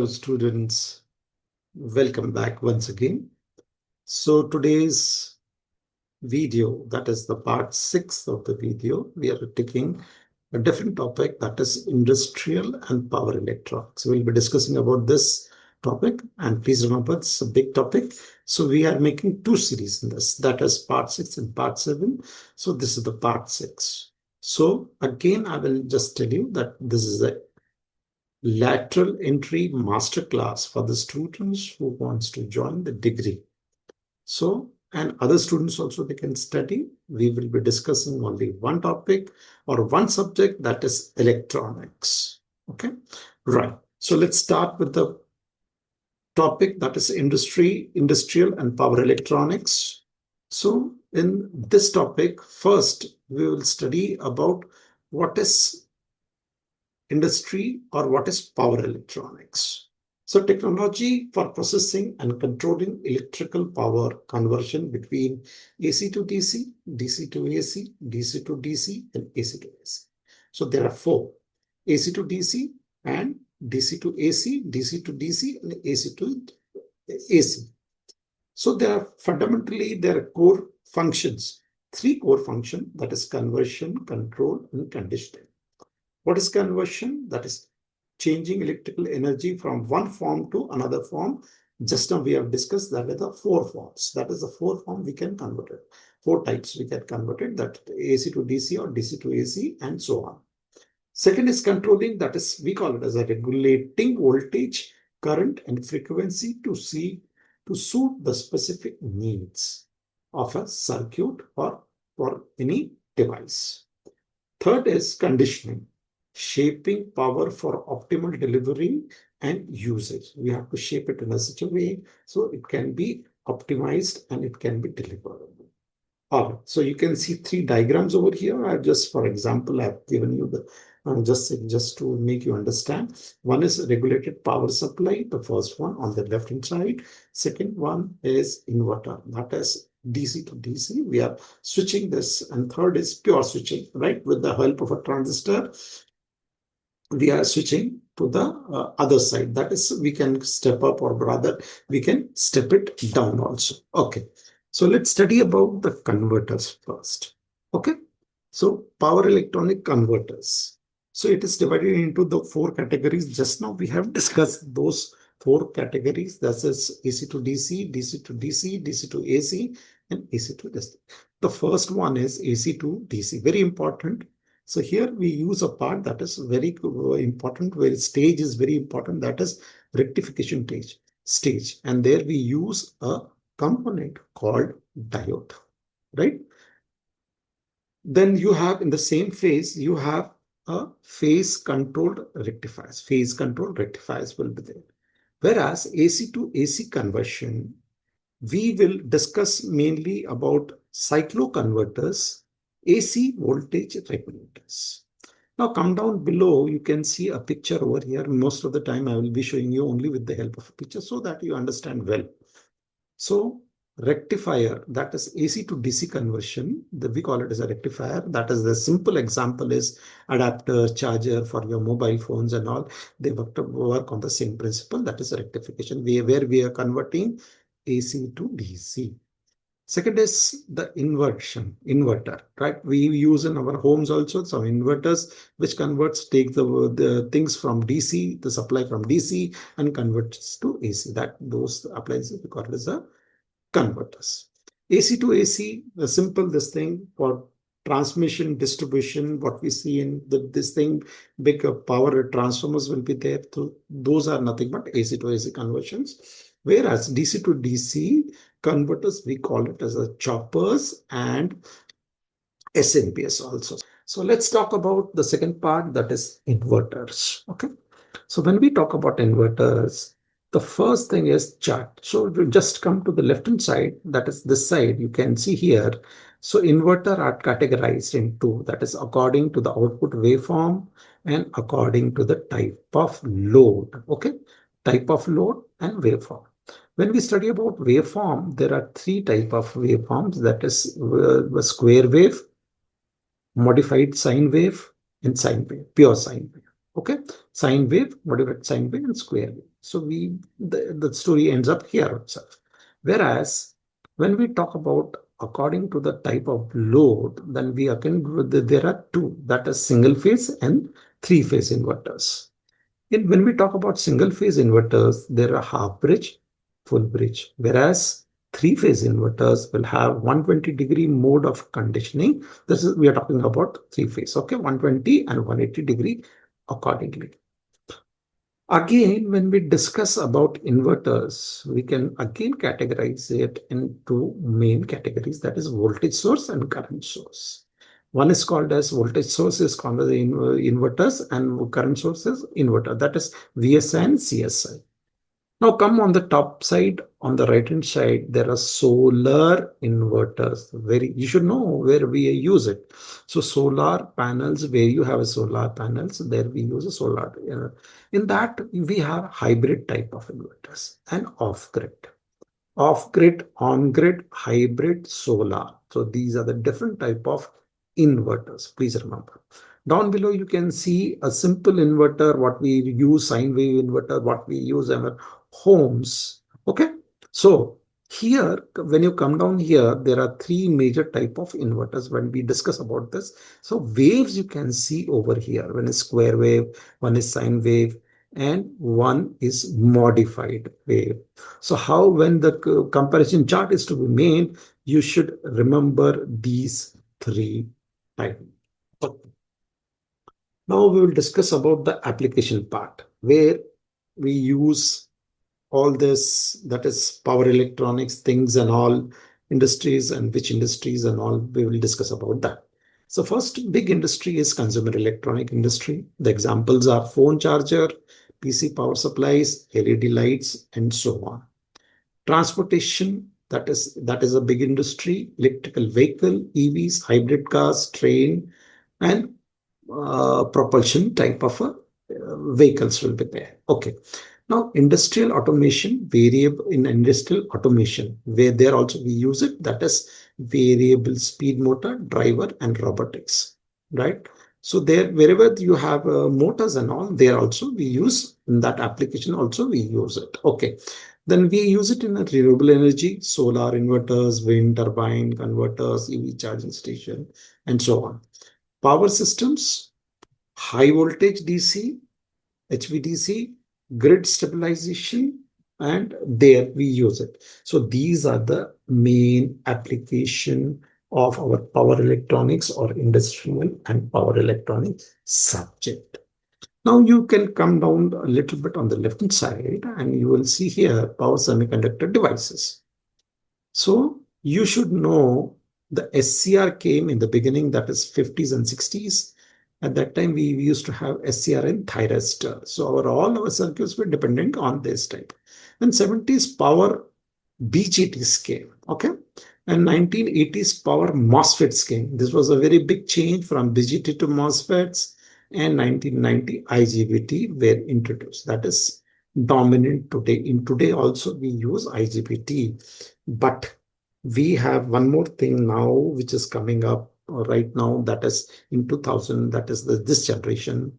Students, welcome back once again. So today's video, that is the part 6 of the video, we are taking a different topic, that is industrial and power electronics. We'll be discussing about this topic, and please remember it's a big topic. So we are making two series in this, that is part 6 and part 7. So this is the part 6. So again, I will just tell you that this is a lateral entry masterclass for the students who wants to join the degree. So, and other students also, they can study. We will be discussing only one topic or one subject, that is electronics. Okay, right. So let's start with the topic, that is industrial and power electronics. So in this topic, first we will study about what is industry or what is power electronics. So technology for processing and controlling electrical power conversion between AC to DC, DC to AC, DC to DC, and AC to AC. So there are four: AC to DC and DC to AC, DC to DC, and AC to AC. So there are fundamentally their core functions, three core functions, that is conversion, control, and conditioning. What is conversion? That is changing electrical energy from one form to another form. Just now we have discussed that is the four forms. That is the four form we can convert it. Four types we can convert it, that AC to DC or DC to AC and so on. Second is controlling, that is we call it as a regulating voltage, current and frequency to suit the specific needs of a circuit or for any device. Third is conditioning, shaping power for optimal delivery and usage. We have to shape it in a such a way so it can be optimized and it can be deliverable. All right, so you can see three diagrams over here. I just, for example, I've given you the just to make you understand. One is regulated power supply, the first one on the left hand side. Second one is inverter, that is DC to DC. We are switching this, and third is pure switching, right? With the help of a transistor, we are switching to the other side. That is, we can step up, or rather we can step it down also. Okay, so let's study about the converters first. Okay, so power electronic converters. So it is divided into the four categories. Just now we have discussed those four categories. That is AC to DC, DC to DC, DC to AC, and AC to DC. The first one is AC to DC, very important. So here we use a part that is very important, where stage is very important, that is rectification stage. And there we use a component called diode, right? Then you have in the same phase, you have a phase controlled rectifiers. Phase controlled rectifiers will be there. Whereas AC to AC conversion, we will discuss mainly about cycloconverters, AC voltage regulators. Now come down below, you can see a picture over here. Most of the time I will be showing you only with the help of a picture so that you understand well. So rectifier, that is AC to DC conversion, we call it as a rectifier. That is, the simple example is adapter, charger for your mobile phones and all. They work on the same principle, that is rectification, where we are converting AC to DC. Second is the inverter, right? We use in our homes also some inverters, which take the things from DC, the supply from DC, and converts to AC. That those appliances we call it as a converters. AC to AC, the simple this thing for transmission, distribution, what we see in this thing, big power transformers will be there. So those are nothing but AC to AC conversions. Whereas DC to DC converters, we call it as a choppers and SNPS also. So let's talk about the second part, that is inverters. Okay. So when we talk about inverters, the first thing is chart. So we just come to the left hand side, that is this side, you can see here. So inverter are categorized in two, that is according to the output waveform and according to the type of load. Okay, type of load and waveform. When we study about waveform, there are three types of waveforms, that is square wave, modified sine wave, and sine wave, pure sine wave. Okay, sine wave, modified sine wave, and square wave. So the story ends up here itself. Whereas when we talk about according to the type of load, then we again there are two, that is single phase and three phase inverters. When we talk about single phase inverters, there are half bridge, full bridge, whereas three phase inverters will have 120-degree mode of conditioning. This is, we are talking about three phase, okay, 120 and 180-degree accordingly. Again, when we discuss about inverters, we can again categorize it into main categories, that is voltage source and current source. One is called as voltage source is called as inverters, and current source is inverter, that is VSI and CSI. Now come on the top side, on the right hand side, there are solar inverters. You should know where we use it. So solar panels, where you have a solar panels, there we use a solar. In that we have hybrid type of inverters and off-grid, on-grid, hybrid, solar. So these are the different type of inverters. Please remember. Down below, you can see a simple inverter, what we use, sine wave inverter, what we use in our homes. Okay. So here, when you come down here, there are three major type of inverters when we discuss about this. So waves you can see over here. One is square wave, one is sine wave, and one is modified wave. So how, when the comparison chart is to be made, you should remember these three types. Now we will discuss about the application part, where we use all this, that is power electronics things and all industries, and which industries and all, we will discuss about that. So first big industry is consumer electronic industry. The examples are phone charger, PC power supplies, LED lights, and so on. Transportation, that is a big industry, electrical vehicle, EVs, hybrid cars, train, and propulsion type of vehicles will be there. Okay. Now, industrial automation, variable in industrial automation, where there also we use it, that is variable speed motor, driver, and robotics, right? So there, wherever you have motors and all, there also we use, in that application also we use it. Okay. Then we use it in a renewable energy, solar inverters, wind turbine converters, EV charging station, and so on. Power systems, high voltage DC, HVDC, grid stabilization, and there we use it. So these are the main application of our power electronics or industrial and power electronics subject. Now you can come down a little bit on the left hand side and you will see here power semiconductor devices. So you should know the SCR came in the beginning, that is 50s and 60s. At that time, we used to have SCR and thyristor. So all our circuits were dependent on this type. Then 70s power BGTs came. Okay. And 1980s power MOSFETs came. This was a very big change from BGT to MOSFETs. And 1990 IGBT were introduced. That is dominant today. In today also we use IGBT. But we have one more thing now which is coming up right now, that is in 2000, that is this generation.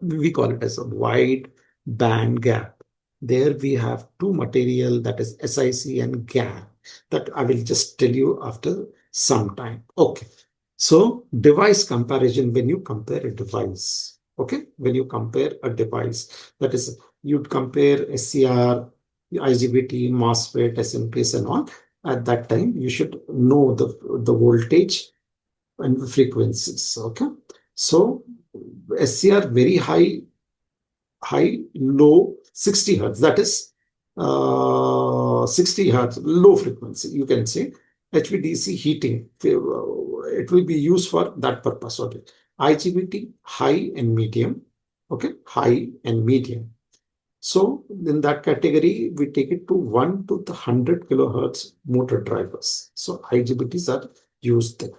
We call it as a wide band gap. There we have two material, that is SiC and GaN, that I will just tell you after some time. Okay. So device comparison, when you compare a device, okay, when you compare a device, that is you'd compare SCR, IGBT, MOSFET, SMPS and all. At that time, you should know the voltage and frequencies. Okay. So SCR very high, low 60 hertz, that is 60 hertz, low frequency, you can say. HVDC heating, it will be used for that purpose. Okay. IGBT high and medium. Okay. High and medium. So in that category, we take it to 1 to the 100 kilohertz motor drivers. So IGBTs are used there.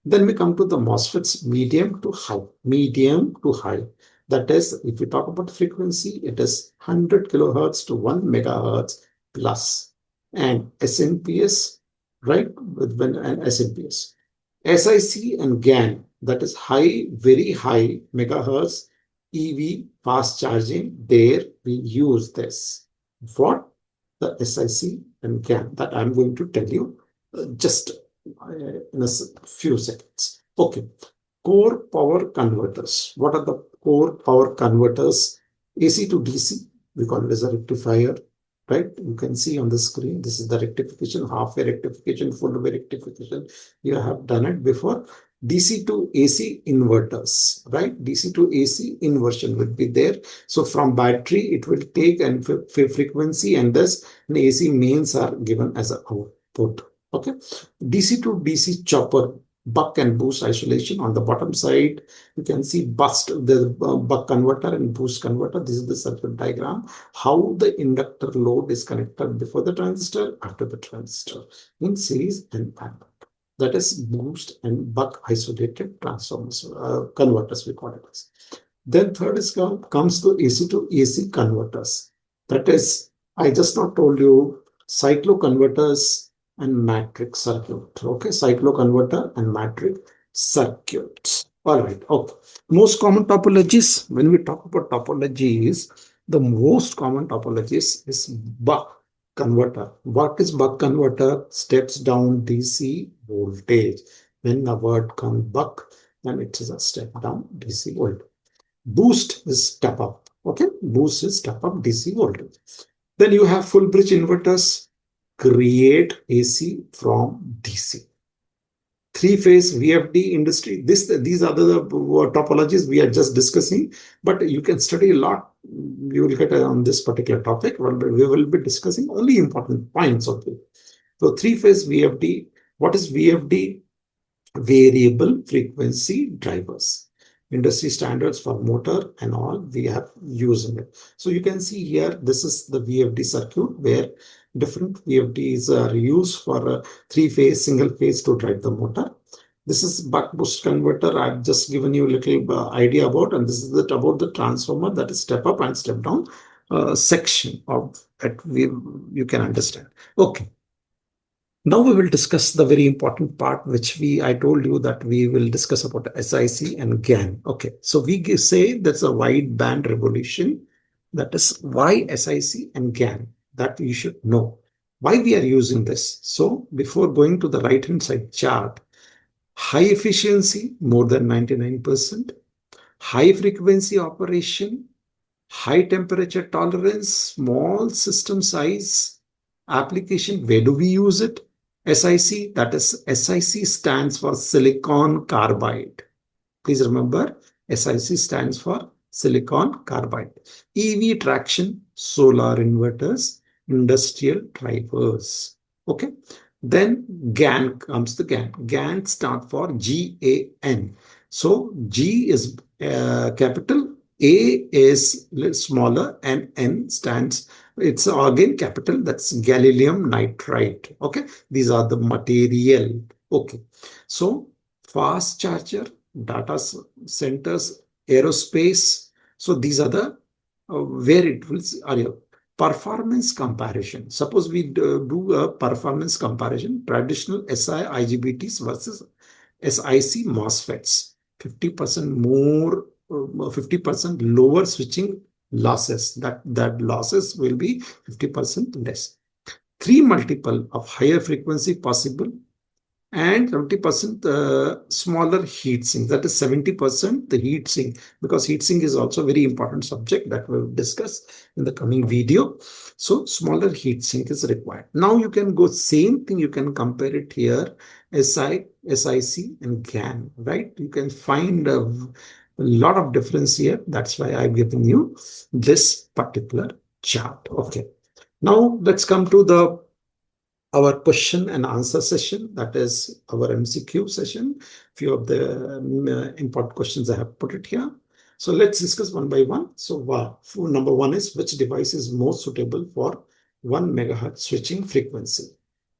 Then we come to the MOSFETs, medium to high, medium to high. That is, if we talk about frequency, it is 100 kilohertz to 1 megahertz plus. And SMPS, right, with an SMPS. SiC and GaN, that is high, very high megahertz EV fast charging, there we use this. What? The SiC and GaN that I'm going to tell you just in a few seconds. Okay. Core power converters. What are the core power converters? AC to DC, we call it as a rectifier, right? You can see on the screen, this is the rectification, half-wave rectification, full-wave rectification. You have done it before. DC to AC inverters, right? DC to AC inversion will be there. So from battery, it will take and frequency, and thus the AC mains are given as an output. Okay. DC to DC chopper, buck and boost isolation. On the bottom side, you can see the buck converter and boost converter. This is the circuit diagram. How the inductor load is connected before the transistor, after the transistor, in series and parallel. That is boost and buck isolated transformers, converters we call it as. Then third is comes to AC converters. That is, I just now told you, cycloconverters and matrix circuit. Okay, cycloconverter and matrix circuits. All right. Okay. Most common topologies. When we talk about topologies, the most common topologies is buck converter. What is buck converter? Steps down DC voltage. When the word comes buck, then it is a step down DC voltage. Boost is step up. Okay, boost is step up DC voltage. Then you have full bridge inverters, create AC from DC. Three-phase VFD industry. These are the topologies we are just discussing, but you can study a lot. You will get on this particular topic. We will be discussing only important points of it. So three-phase VFD. What is VFD? Variable frequency drivers. Industry standards for motor and all we have using it. So you can see here, this is the VFD circuit where different VFDs are used for three-phase, single phase to drive the motor. This is buck boost converter. I've just given you a little idea about, and this is about the transformer, that is step up and step down section of that you can understand. Okay. Now we will discuss the very important part, which I told you that we will discuss about SiC and GaN. Okay, so we say that's a wide band revolution. That is why SiC and GaN, that you should know. Why we are using this. So before going to the right hand side chart, high efficiency, more than 99%, high frequency operation, high temperature tolerance, small system size, application, where do we use it? SiC, that is SiC stands for silicon carbide. Please remember, SiC stands for silicon carbide. EV traction, solar inverters, industrial drivers. Okay. Then GaN comes the GaN. GaN stands for GaN. So G is capital, A is smaller, and N stands, it's again capital, that's gallium nitride. Okay, these are the material. Okay, so fast charger, data centers, aerospace. So these are the where it will are performance comparison. Suppose we do a performance comparison, traditional SI IGBTs versus SiC MOSFETs. 50% more, 50% lower switching losses. That losses will be 50% less. 3 multiple of higher frequency possible, and 70% smaller heat sink. That is 70% the heat sink, because heat sink is also a very important subject that we'll discuss in the coming video. So smaller heat sink is required. Now you can go same thing, you can compare it here, SiC and GaN, right? You can find a lot of difference here. That's why I've given you this particular chart. Okay. Now let's come to our question and answer session, that is our MCQ session. Few of the important questions I have put it here. So let's discuss one by one. So number one is, which device is most suitable for 1 megahertz switching frequency?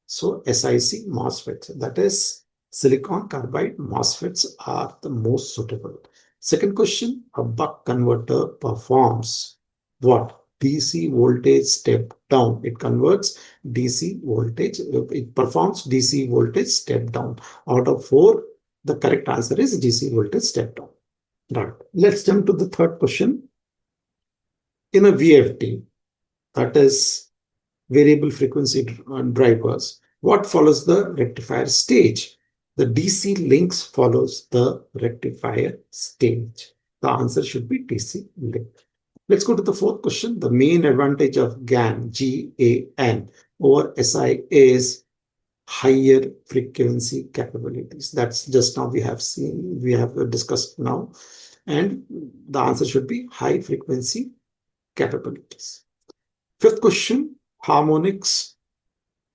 So SiC MOSFET, that is silicon carbide MOSFETs, are the most suitable. Second question, a buck converter performs what? DC voltage step down. It converts DC voltage. It performs DC voltage step down. Out of 4, the correct answer is DC voltage step down. Right. Let's jump to the third question. In a VFD, that is variable frequency drivers, what follows the rectifier stage? The DC links follows the rectifier stage. The answer should be DC link. Let's go to the fourth question. The main advantage of GAN over SI is higher frequency capabilities. That's just now we have discussed now. And the answer should be high frequency capabilities. Fifth question, harmonics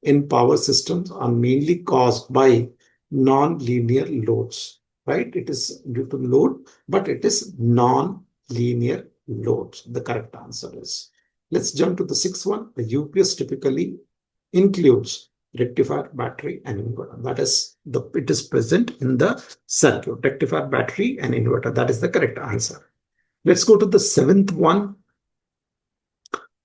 in power systems are mainly caused by non-linear loads, right? It is due to load, but it is non-linear loads. The correct answer is. Let's jump to the sixth one. The UPS typically includes rectifier, battery, and inverter. That is it is present in the circuit. Rectifier, battery, and inverter. That is the correct answer. Let's go to the seventh one.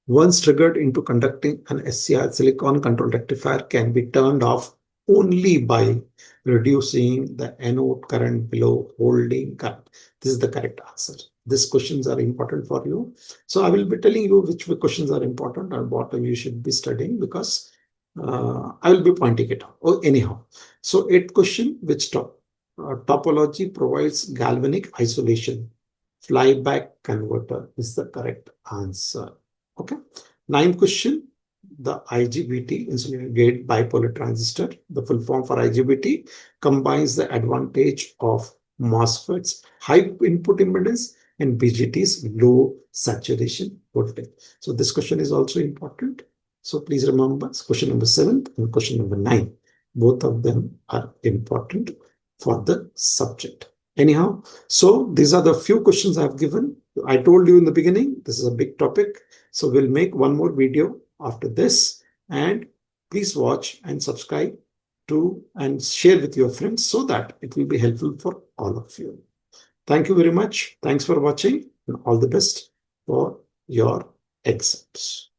Once triggered into conducting, an SCR silicon control rectifier can be turned off only by reducing the anode current below holding current. This is the correct answer. These questions are important for you. So I will be telling you which questions are important and what you should be studying, because I will be pointing it out. Oh, anyhow. So eighth question, which topology provides galvanic isolation? Flyback converter is the correct answer. Okay. Ninth question, the IGBT, insulated gate bipolar transistor, the full form for IGBT, combines the advantage of MOSFET's high input impedance and BJT's low saturation voltage. So this question is also important. So please remember question number 7 and question number 9. Both of them are important for the subject. Anyhow, so these are the few questions I have given. I told you in the beginning, this is a big topic. So we'll make one more video after this, and please watch and subscribe to and share with your friends so that it will be helpful for all of you. Thank you very much. Thanks for watching, and all the best for your exams.